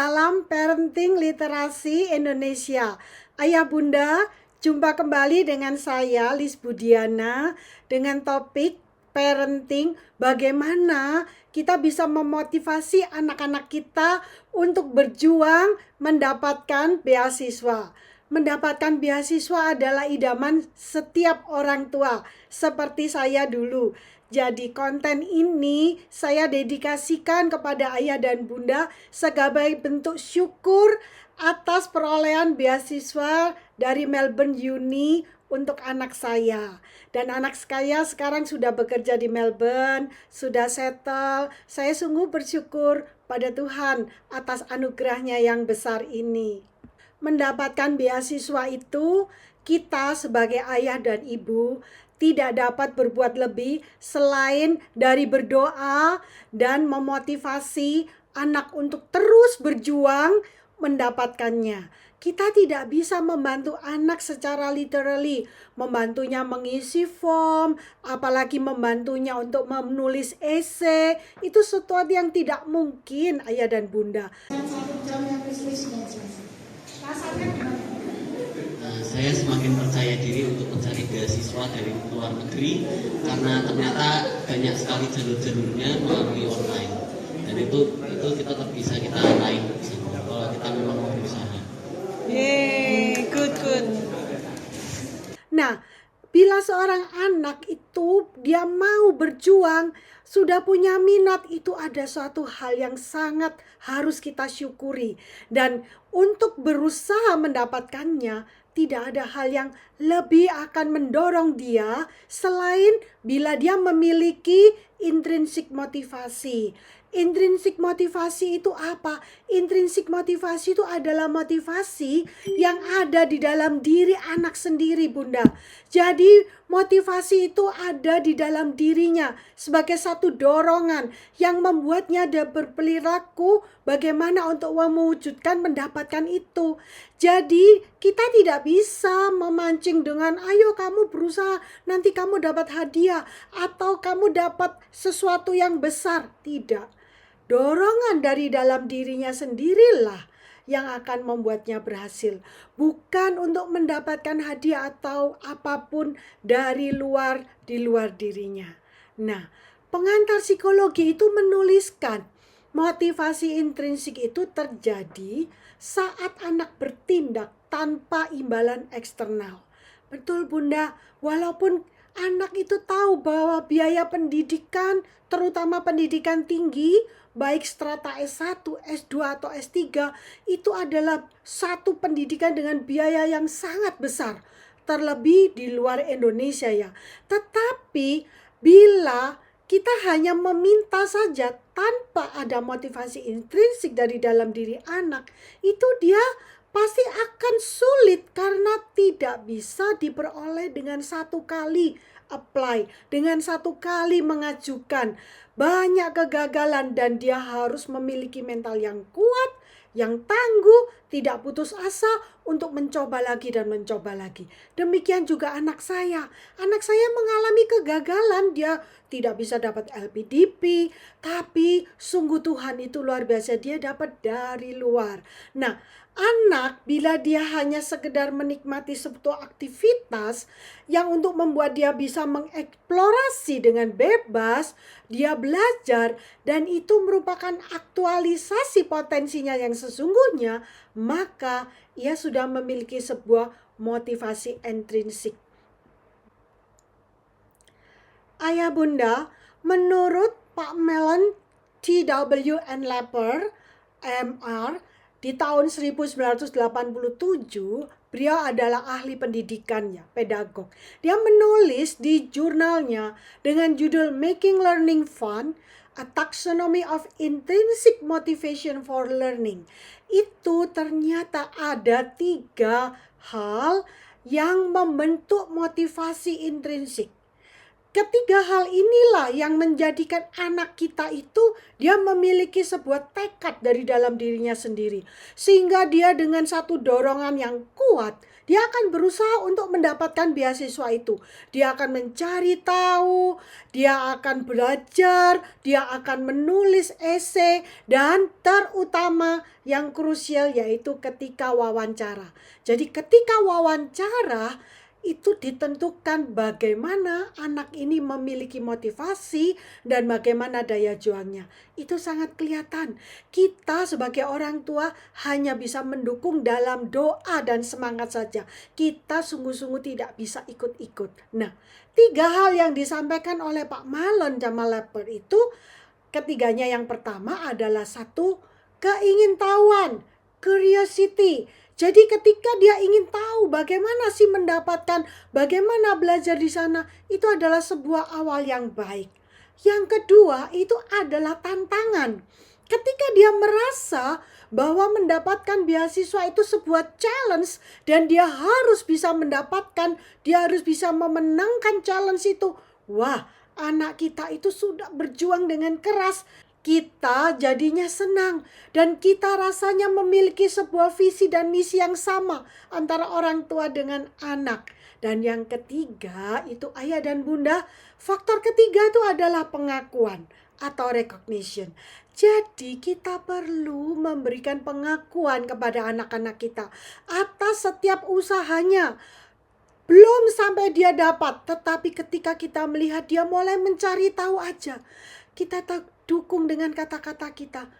Salam Parenting Literasi Indonesia. Ayah Bunda, jumpa kembali dengan saya Lis Budiana dengan topik parenting, bagaimana kita bisa memotivasi anak-anak kita untuk berjuang mendapatkan beasiswa. Mendapatkan beasiswa adalah idaman setiap orang tua, seperti saya dulu. Jadi konten ini saya dedikasikan kepada ayah dan bunda sebagai bentuk syukur atas perolehan beasiswa dari Melbourne Uni untuk anak saya. Dan anak saya sekarang sudah bekerja di Melbourne, sudah settle. Saya sungguh bersyukur pada Tuhan atas anugerahnya yang besar ini. Mendapatkan beasiswa itu, kita sebagai ayah dan ibu tidak dapat berbuat lebih selain dari berdoa dan memotivasi anak untuk terus berjuang mendapatkannya. Kita tidak bisa membantu anak secara literally, membantunya mengisi form, apalagi membantunya untuk menulis esai. Itu sesuatu yang tidak mungkin, ayah dan bunda. Saya semakin percaya diri untuk mencari beasiswa dari luar negeri karena ternyata banyak sekali jalur-jalurnya melalui online, dan itu kita tetap bisa kita raih kalau kita memang mau berusaha. Good. Nah, bila seorang anak itu dia mau berjuang, sudah punya minat, itu ada suatu hal yang sangat harus kita syukuri. Dan untuk berusaha mendapatkannya, tidak ada hal yang lebih akan mendorong dia selain bila dia memiliki intrinsik motivasi. Intrinsik motivasi itu apa? Intrinsik motivasi itu adalah motivasi yang ada di dalam diri anak sendiri, Bunda. Jadi motivasi itu ada di dalam dirinya sebagai satu dorongan yang membuatnya dia berperilaku bagaimana untuk mewujudkan mendapatkan itu. Jadi kita tidak bisa memancing dengan ayo kamu berusaha nanti kamu dapat hadiah atau kamu dapat sesuatu yang besar. Tidak. Dorongan dari dalam dirinya sendirilah yang akan membuatnya berhasil. Bukan untuk mendapatkan hadiah atau apapun dari luar, di luar dirinya. Nah, pengantar psikologi itu menuliskan motivasi intrinsik itu terjadi saat anak bertindak tanpa imbalan eksternal. Betul Bunda, walaupun anak itu tahu bahwa biaya pendidikan, terutama pendidikan tinggi, baik strata S1, S2 atau S3, itu adalah satu pendidikan dengan biaya yang sangat besar. Terlebih di luar Indonesia ya. Tetapi bila kita hanya meminta saja tanpa ada motivasi intrinsik dari dalam diri anak, itu dia pasti akan sulit karena tidak bisa diperoleh dengan satu kali apply, dengan satu kali mengajukan. Banyak kegagalan dan dia harus memiliki mental yang kuat, yang tangguh, tidak putus asa untuk mencoba lagi dan mencoba lagi. Demikian juga anak saya. Anak saya mengalami kegagalan, dia tidak bisa dapat LPDP, tapi sungguh Tuhan itu luar biasa, dia dapat dari luar. Nah, anak bila dia hanya sekedar menikmati sebuah aktivitas yang untuk membuat dia bisa mengeksplorasi dengan bebas, dia belajar dan itu merupakan aktualisasi potensinya yang sesungguhnya, maka ia sudah memiliki sebuah motivasi intrinsik. Ayah Bunda, menurut Pak Mellon T.W.N. Lepper, MR, di tahun 1987, beliau adalah ahli pendidikan ya, pedagog. Dia menulis di jurnalnya dengan judul Making Learning Fun, A Taxonomy of Intrinsic Motivation for Learning. Itu ternyata ada 3 hal yang membentuk motivasi intrinsik. Ketiga hal inilah yang menjadikan anak kita itu dia memiliki sebuah tekad dari dalam dirinya sendiri. Sehingga dia dengan satu dorongan yang kuat, dia akan berusaha untuk mendapatkan beasiswa itu. Dia akan mencari tahu, dia akan belajar, dia akan menulis esai, dan terutama yang krusial yaitu ketika wawancara. Jadi ketika wawancara itu ditentukan bagaimana anak ini memiliki motivasi dan bagaimana daya juangnya. Itu sangat kelihatan. Kita sebagai orang tua hanya bisa mendukung dalam doa dan semangat saja. Kita sungguh-sungguh tidak bisa ikut-ikut. Nah, 3 hal yang disampaikan oleh Pak Malon Jamal Leper itu, ketiganya yang pertama adalah 1, keingintahuan, curiosity. Jadi ketika dia ingin tahu bagaimana sih mendapatkan, bagaimana belajar di sana, itu adalah sebuah awal yang baik. Yang kedua itu adalah tantangan. Ketika dia merasa bahwa mendapatkan beasiswa itu sebuah challenge dan dia harus bisa mendapatkan, dia harus bisa memenangkan challenge itu. Wah, anak kita itu sudah berjuang dengan keras. Kita jadinya senang dan kita rasanya memiliki sebuah visi dan misi yang sama antara orang tua dengan anak. Dan yang ketiga itu ayah dan bunda, faktor ketiga itu adalah pengakuan atau recognition. Jadi kita perlu memberikan pengakuan kepada anak-anak kita atas setiap usahanya. Belum sampai dia dapat, tetapi ketika kita melihat dia mulai mencari tahu aja, kita dukung dengan kata-kata kita.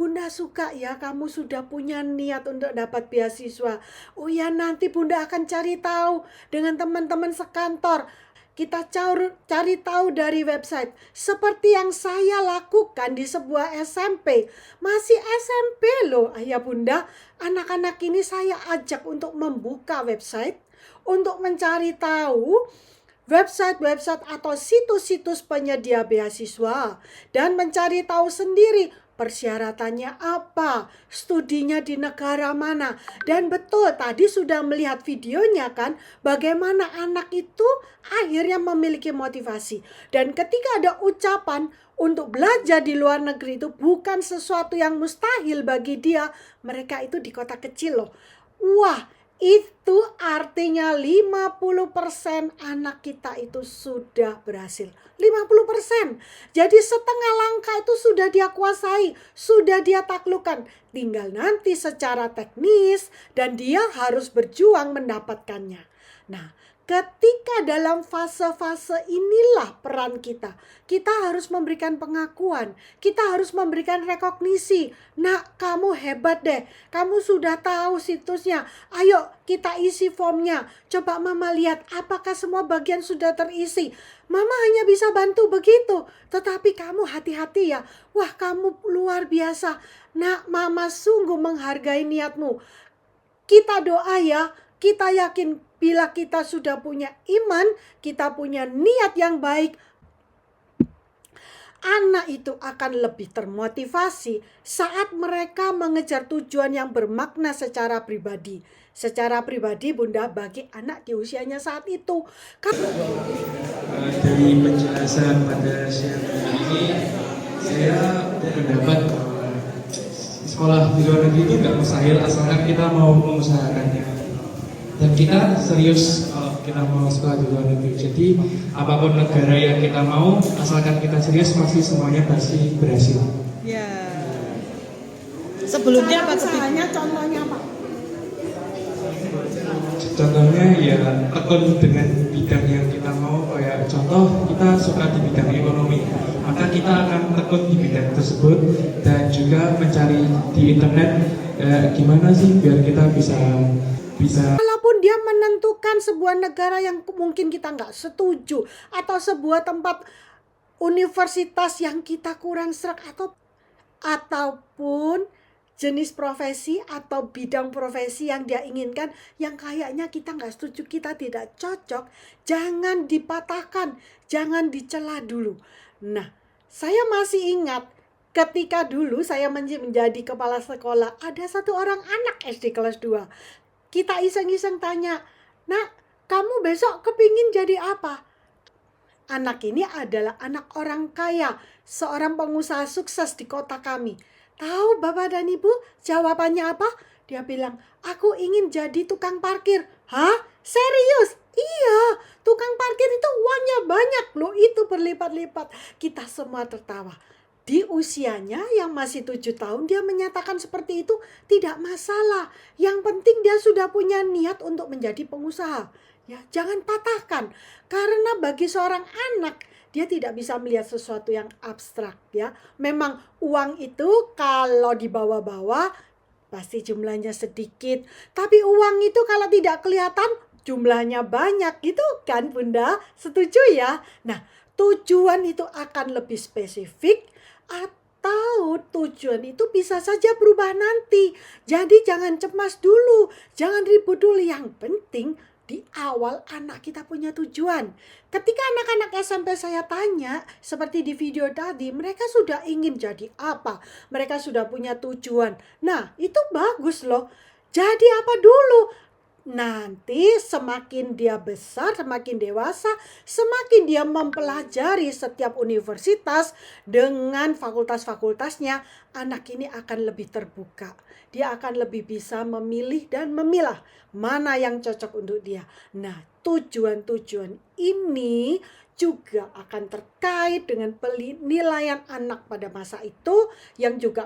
Bunda suka ya kamu sudah punya niat untuk dapat beasiswa. Oh ya, nanti Bunda akan cari tahu dengan teman-teman sekantor. Kita cari tahu dari website. Seperti yang saya lakukan di sebuah SMP. Masih SMP loh ayah bunda. Anak-anak ini saya ajak untuk membuka website. Untuk mencari tahu website-website atau situs-situs penyedia beasiswa. Dan mencari tahu sendiri persyaratannya apa, studinya di negara mana. Dan betul tadi sudah melihat videonya kan, bagaimana anak itu akhirnya memiliki motivasi. Dan ketika ada ucapan untuk belajar di luar negeri itu bukan sesuatu yang mustahil bagi dia. Mereka itu di kota kecil loh. Wah, itu artinya 50% anak kita itu sudah berhasil. 50%. Jadi setengah langkah itu sudah dia kuasai, sudah dia taklukkan. Tinggal nanti secara teknis dan dia harus berjuang mendapatkannya. Nah, ketika dalam fase-fase inilah peran kita. Kita harus memberikan pengakuan. Kita harus memberikan rekognisi. Nak, kamu hebat deh. Kamu sudah tahu situsnya. Ayo kita isi formnya. Coba mama lihat apakah semua bagian sudah terisi. Mama hanya bisa bantu begitu. Tetapi kamu hati-hati ya. Wah, kamu luar biasa. Nak, mama sungguh menghargai niatmu. Kita doa ya. Kita yakin bila kita sudah punya iman, kita punya niat yang baik, anak itu akan lebih termotivasi saat mereka mengejar tujuan yang bermakna secara pribadi. Secara pribadi bunda bagi anak di usianya saat itu. Dari penjelasan pada siang ini, saya berpendapat bahwa sekolah di luar negeri itu nggak mustahil asalkan kita mau mengusahakannya. Dan kita serius kalau kita mau sekolah di luar negeri. Jadi apapun negara yang kita mau, asalkan kita serius pasti semuanya pasti berhasil. Ya. Sebelumnya apa usahanya contohnya apa? Contohnya ya tekun dengan bidang yang kita mau. Kayak contoh kita suka di bidang ekonomi, maka kita akan tekun di bidang tersebut dan juga mencari di internet gimana sih biar kita bisa Walaupun dia menentukan sebuah negara yang mungkin kita nggak setuju atau sebuah tempat universitas yang kita kurang serak ataupun jenis profesi atau bidang profesi yang dia inginkan yang kayaknya kita nggak setuju, kita tidak cocok, jangan dipatahkan, jangan dicela dulu. Nah, saya masih ingat ketika dulu saya menjadi kepala sekolah, ada satu orang anak SD kelas 2. Kita iseng-iseng tanya, "Nak, kamu besok kepingin jadi apa?" Anak ini adalah anak orang kaya, seorang pengusaha sukses di kota kami. Tahu Bapak dan Ibu jawabannya apa? Dia bilang, aku ingin jadi tukang parkir. Hah? Serius? Iya, tukang parkir itu uangnya banyak loh, itu berlipat-lipat. Kita semua tertawa. Di usianya yang masih 7 tahun dia menyatakan seperti itu tidak masalah. Yang penting dia sudah punya niat untuk menjadi pengusaha. Ya, jangan patahkan. Karena bagi seorang anak dia tidak bisa melihat sesuatu yang abstrak ya. Memang uang itu kalau dibawa-bawa pasti jumlahnya sedikit. Tapi uang itu kalau tidak kelihatan jumlahnya banyak gitu kan Bunda? Setuju ya? Nah, tujuan itu akan lebih spesifik atau tujuan itu bisa saja berubah nanti. Jadi jangan cemas dulu, jangan ribut dulu. Yang penting di awal anak kita punya tujuan. Ketika anak-anak SMP saya tanya, seperti di video tadi, mereka sudah ingin jadi apa? Mereka sudah punya tujuan. Nah, itu bagus loh. Jadi apa dulu? Nanti semakin dia besar, semakin dewasa, semakin dia mempelajari setiap universitas dengan fakultas-fakultasnya, anak ini akan lebih terbuka. Dia akan lebih bisa memilih dan memilah mana yang cocok untuk dia. Nah, tujuan-tujuan ini juga akan terkait dengan penilaian anak pada masa itu yang juga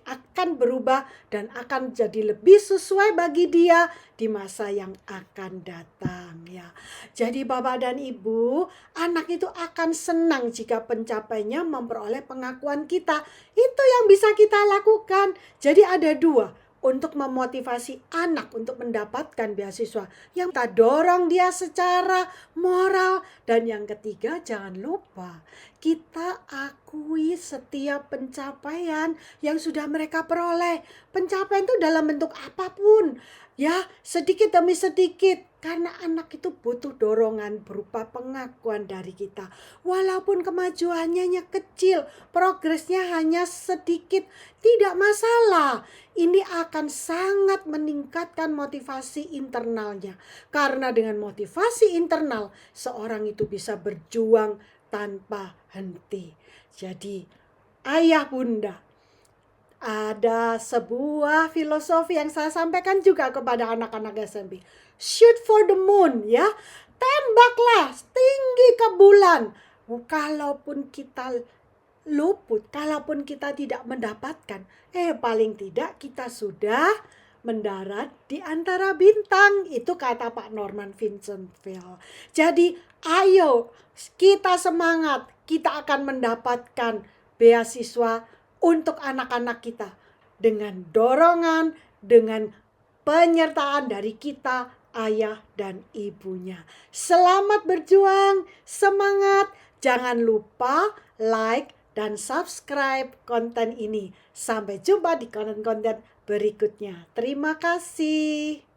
akan berubah dan akan jadi lebih sesuai bagi dia di masa yang akan datang ya. Jadi Bapak dan Ibu, anak itu akan senang jika pencapaiannya memperoleh pengakuan kita. Itu yang bisa kita lakukan. Jadi ada dua. Untuk memotivasi anak untuk mendapatkan beasiswa, yang kita dorong dia secara moral, dan yang ketiga jangan lupa kita akui setiap pencapaian yang sudah mereka peroleh. Pencapaian itu dalam bentuk apapun ya, sedikit demi sedikit, karena anak itu butuh dorongan berupa pengakuan dari kita. Walaupun kemajuannya kecil, progresnya hanya sedikit, tidak masalah. Ini akan sangat meningkatkan motivasi internalnya. Karena dengan motivasi internal, seorang itu bisa berjuang tanpa henti. Jadi, ayah bunda, ada sebuah filosofi yang saya sampaikan juga kepada anak-anak SMP. Shoot for the moon ya. Tembaklah tinggi ke bulan. Kalaupun kita luput, kalaupun kita tidak mendapatkan, paling tidak kita sudah mendarat di antara bintang. Itu kata Pak Norman Vincent Peale. Jadi ayo kita semangat, kita akan mendapatkan beasiswa untuk anak-anak kita dengan dorongan, dengan penyertaan dari kita, ayah dan ibunya. Selamat berjuang, semangat. Jangan lupa like dan subscribe konten ini. Sampai jumpa di konten-konten berikutnya. Terima kasih.